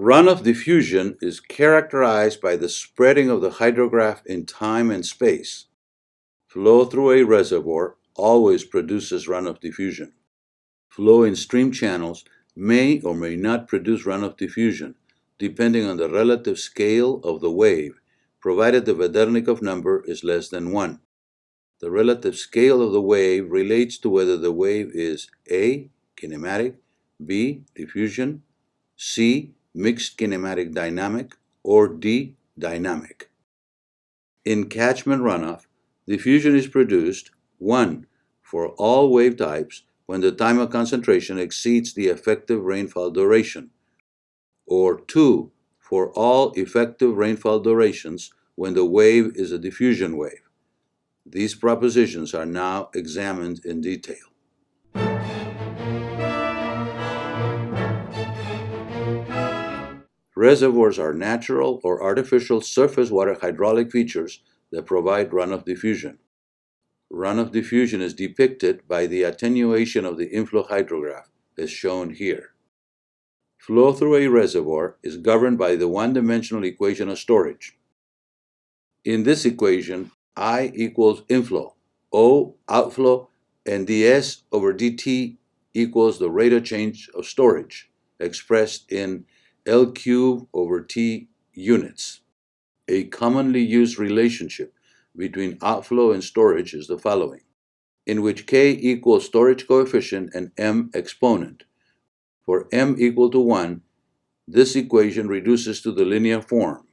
Runoff diffusion is characterized by the spreading of the hydrograph in time and space. Flow through a reservoir always produces runoff diffusion. Flow in stream channels may or may not produce runoff diffusion, depending on the relative scale of the wave, provided the Vedernikov number is less than 1. The relative scale of the wave relates to whether the wave is A, kinematic, B, diffusion, C, mixed kinematic-dynamic, or D, dynamic. In catchment runoff, diffusion is produced 1. For all wave types when the time of concentration exceeds the effective rainfall duration, or 2. For all effective rainfall durations when the wave is a diffusion wave. These propositions are now examined in detail. Reservoirs are natural or artificial surface water hydraulic features that provide runoff diffusion. Runoff diffusion is depicted by the attenuation of the inflow hydrograph, as shown here. Flow through a reservoir is governed by the one-dimensional equation of storage. In this equation, I equals inflow, O outflow, and ds over dt equals the rate of change of storage, expressed in L cubed over T units. A commonly used relationship between outflow and storage is the following, in which K equals storage coefficient and M exponent. For M equal to 1, this equation reduces to the linear form,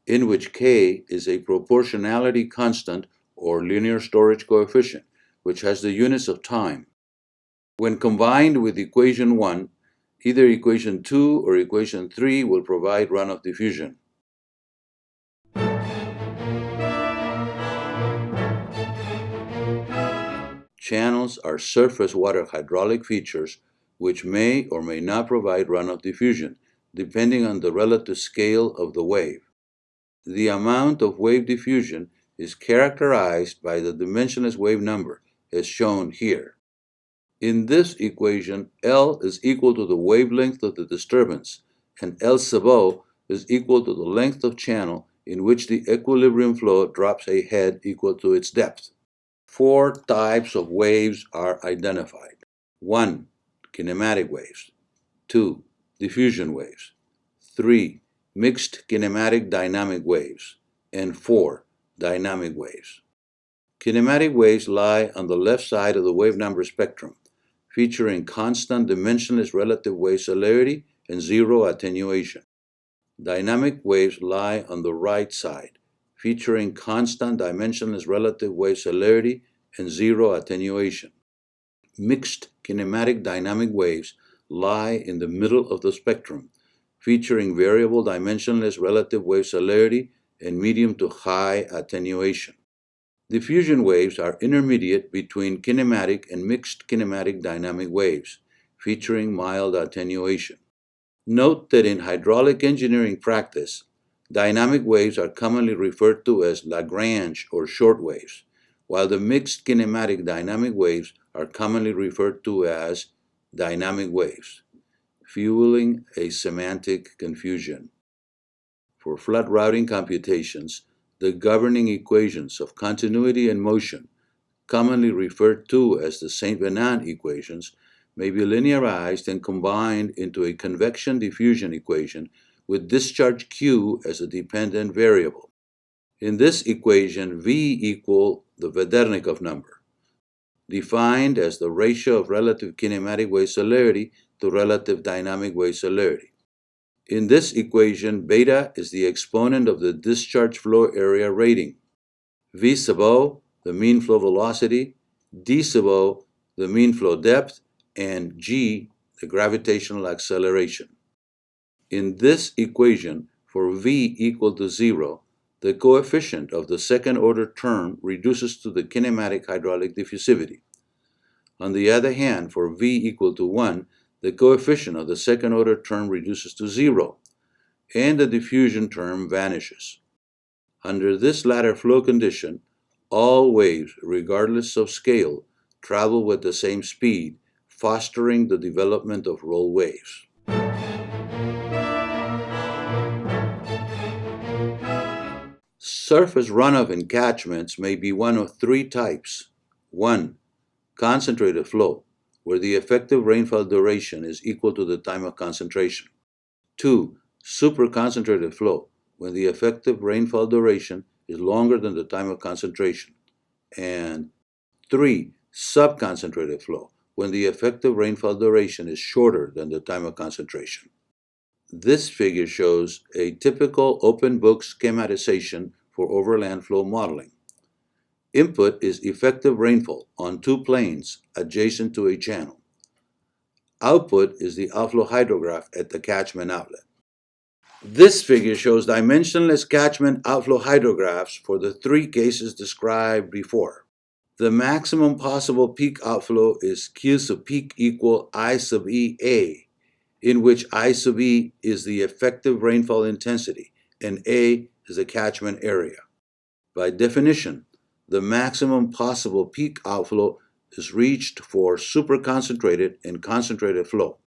in which K is a proportionality constant or linear storage coefficient, which has the units of time. When combined with equation 1, either equation 2 or equation 3 will provide runoff diffusion. Channels are surface water hydraulic features which may or may not provide runoff diffusion, depending on the relative scale of the wave. The amount of wave diffusion is characterized by the dimensionless wave number, as shown here. In this equation, L is equal to the wavelength of the disturbance, and L sub O is equal to the length of channel in which the equilibrium flow drops a head equal to its depth. 4 types of waves are identified. 1. Kinematic waves. 2. Diffusion waves. 3. Mixed kinematic-dynamic waves. And 4. Dynamic waves. Kinematic waves lie on the left side of the wave number spectrum, featuring constant dimensionless relative wave celerity and zero attenuation. Dynamic waves lie on the right side, featuring constant dimensionless relative wave celerity and zero attenuation. Mixed kinematic-dynamic waves lie in the middle of the spectrum, featuring variable dimensionless relative wave celerity and medium to high attenuation. Diffusion waves are intermediate between kinematic and mixed kinematic-dynamic waves, featuring mild attenuation. Note that in hydraulic engineering practice, dynamic waves are commonly referred to as Lagrange or short waves, while the mixed kinematic-dynamic waves are commonly referred to as dynamic waves, fueling a semantic confusion. For flood routing computations, the governing equations of continuity and motion, commonly referred to as the St. Venant equations, may be linearized and combined into a convection diffusion equation with discharge Q as a dependent variable. In this equation, V equals the Vedernikov number, defined as the ratio of relative kinematic wave celerity to relative dynamic wave celerity. In this equation, beta is the exponent of the discharge flow area rating, V sub O, the mean flow velocity, D sub O, the mean flow depth, and G, the gravitational acceleration. In this equation, for V equal to 0, the coefficient of the second-order term reduces to the kinematic hydraulic diffusivity. On the other hand, for V equal to 1, the coefficient of the second-order term reduces to 0, and the diffusion term vanishes. Under this latter flow condition, all waves, regardless of scale, travel with the same speed, fostering the development of roll waves. Surface runoff in catchments may be one of three types. 1. Concentrated flow, where the effective rainfall duration is equal to the time of concentration. 2. Superconcentrated flow, when the effective rainfall duration is longer than the time of concentration. And 3. Subconcentrated flow, when the effective rainfall duration is shorter than the time of concentration. This figure shows a typical open book schematization for overland flow modeling. Input is effective rainfall on two planes adjacent to a channel. Output is the outflow hydrograph at the catchment outlet. This figure shows dimensionless catchment outflow hydrographs for the three cases described before. The maximum possible peak outflow is Q sub peak equal I sub E A, in which I sub E is the effective rainfall intensity and A is the catchment area. By definition, the maximum possible peak outflow is reached for superconcentrated and concentrated flow.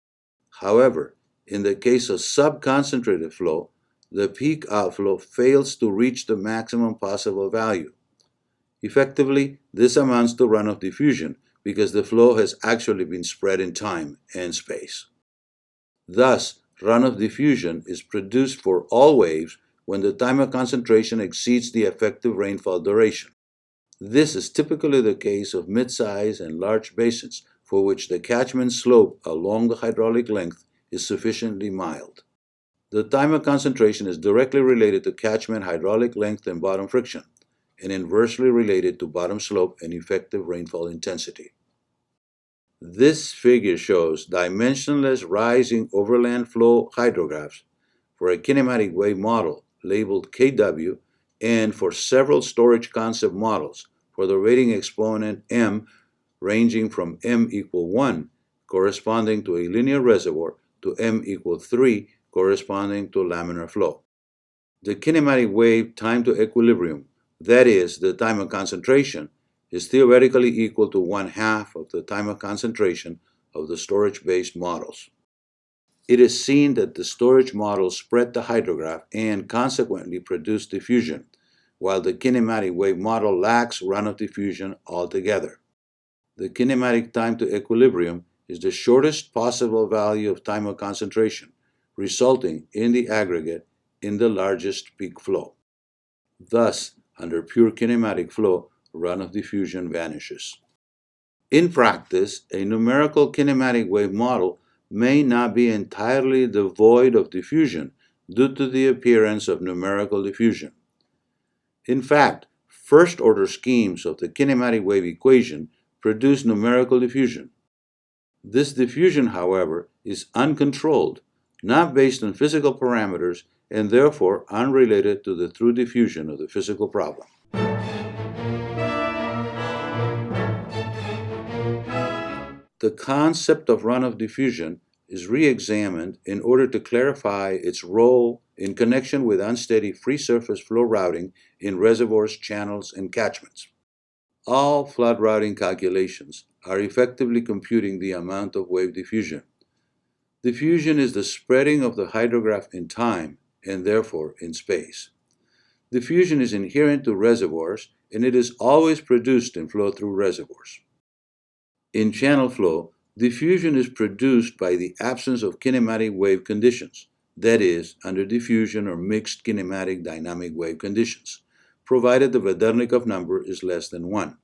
However, in the case of subconcentrated flow, the peak outflow fails to reach the maximum possible value. Effectively, this amounts to runoff diffusion because the flow has actually been spread in time and space. Thus, runoff diffusion is produced for all waves when the time of concentration exceeds the effective rainfall duration. This is typically the case of midsize and large basins for which the catchment slope along the hydraulic length is sufficiently mild. The time of concentration is directly related to catchment hydraulic length and bottom friction, and inversely related to bottom slope and effective rainfall intensity. This figure shows dimensionless rising overland flow hydrographs for a kinematic wave model labeled KW and for several storage concept models for the rating exponent M ranging from M equal 1 corresponding to a linear reservoir to M equal 3 corresponding to laminar flow. The kinematic wave time to equilibrium, that is, the time of concentration, is theoretically equal to 1/2 of the time of concentration of the storage-based models. It is seen that the storage models spread the hydrograph and consequently produce diffusion, while the kinematic wave model lacks runoff diffusion altogether. The kinematic time to equilibrium is the shortest possible value of time of concentration, resulting in the aggregate in the largest peak flow. Thus, under pure kinematic flow, runoff diffusion vanishes. In practice, a numerical kinematic wave model may not be entirely devoid of diffusion due to the appearance of numerical diffusion. In fact, first-order schemes of the kinematic wave equation produce numerical diffusion. This diffusion, however, is uncontrolled, not based on physical parameters, and therefore unrelated to the true diffusion of the physical problem. The concept of runoff diffusion is re-examined in order to clarify its role in connection with unsteady free surface flow routing in reservoirs, channels, and catchments. All flood routing calculations are effectively computing the amount of wave diffusion. Diffusion is the spreading of the hydrograph in time and therefore in space. Diffusion is inherent to reservoirs and it is always produced in flow-through reservoirs. In channel flow, diffusion is produced by the absence of kinematic wave conditions, that is, under diffusion or mixed kinematic-dynamic wave conditions, provided the Vedernikov number is less than 1.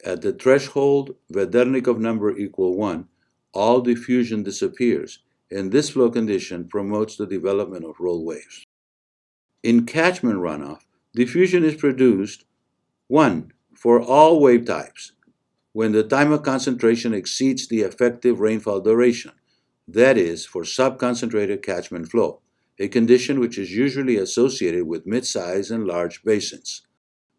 At the threshold Vedernikov number equal 1, all diffusion disappears, and this flow condition promotes the development of roll waves. In catchment runoff, diffusion is produced 1. For all wave types, when the time of concentration exceeds the effective rainfall duration, that is, for subconcentrated catchment flow, a condition which is usually associated with midsize and large basins.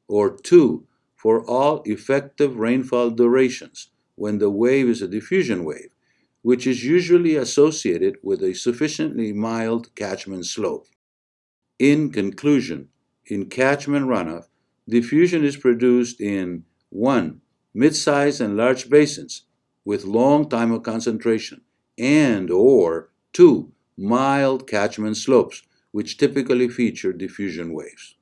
Or 2, for all effective rainfall durations, when the wave is a diffusion wave, which is usually associated with a sufficiently mild catchment slope. In conclusion, in catchment runoff, diffusion is produced in 1. Midsize and large basins with long time of concentration, and or 2. Mild catchment slopes, which typically feature diffusion waves.